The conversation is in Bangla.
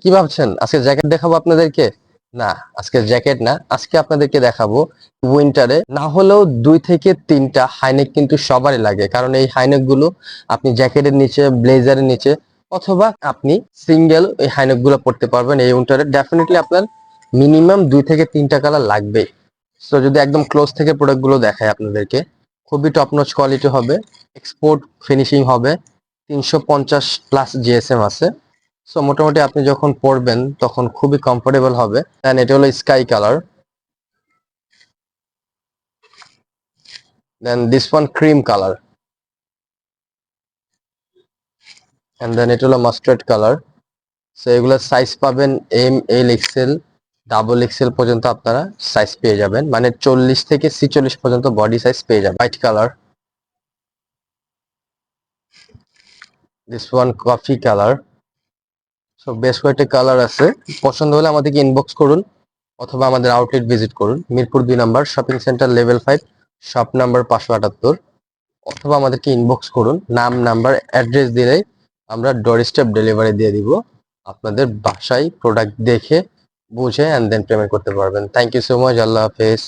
কি ভাবছেন আজকে জ্যাকেট দেখাবো আপনাদেরকে? না, আজকে জ্যাকেট না, আজকে আপনাদেরকে দেখাবো উইন্টারে না হলেও 2 থেকে 3টা হাইনেক কিন্তু সবারই লাগে, কারণ এই হাইনেক গুলো আপনি জ্যাকেটের নিচে, ব্লেজারের নিচে অথবা আপনি সিঙ্গেল এই হাইনেক গুলো পড়তে পারবেন। এই উইন্টারে ডেফিনেটলি আপনার মিনিমাম 2 থেকে 3টা কালার লাগবে। সো যদি একদম ক্লোজ থেকে প্রোডাক্ট গুলো দেখায় আপনাদেরকে, খুবই টপ নচ কোয়ালিটি হবে, এক্সপোর্ট ফিনিশিং হবে, 350+ জিএসএম আছে। সো মোটামুটি আপনি যখন পরবেন তখন খুবই কমফোর্টেবল হবে। দেন এটা হলো sky colour, then this one cream colour, and then এটা হলো মাস্টার্ড কালার। সো এগুলোর সাইজ পাবেন M, L, XL, double XL পর্যন্ত আপনারা সাইজ পেয়ে যাবেন, মানে 40 থেকে 46 পর্যন্ত বডি সাইজ পেয়ে যাবেন। White colour, this one coffee colour. So বেশ কয়েকটা কালার আছে, পছন্দ হলে আমাদেরকে ইনবক্স করুন অথবা আমাদের আউটলেট ভিজিট করুন, Mirpur 2 number shopping center level 5, shop number 578, অথবা আমাদেরকে ইনবক্স করুন। নাম, নাম্বার, অ্যাড্রেস দিলেই আমরা ডোর স্টেপ ডেলিভারি দিয়ে দিব। আপনাদের বাসায় প্রোডাক্ট দেখে বুঝে অ্যান্ড দেন পেমেন্ট করতে পারবেন। Thank you so much. আল্লাহ হাফেজ।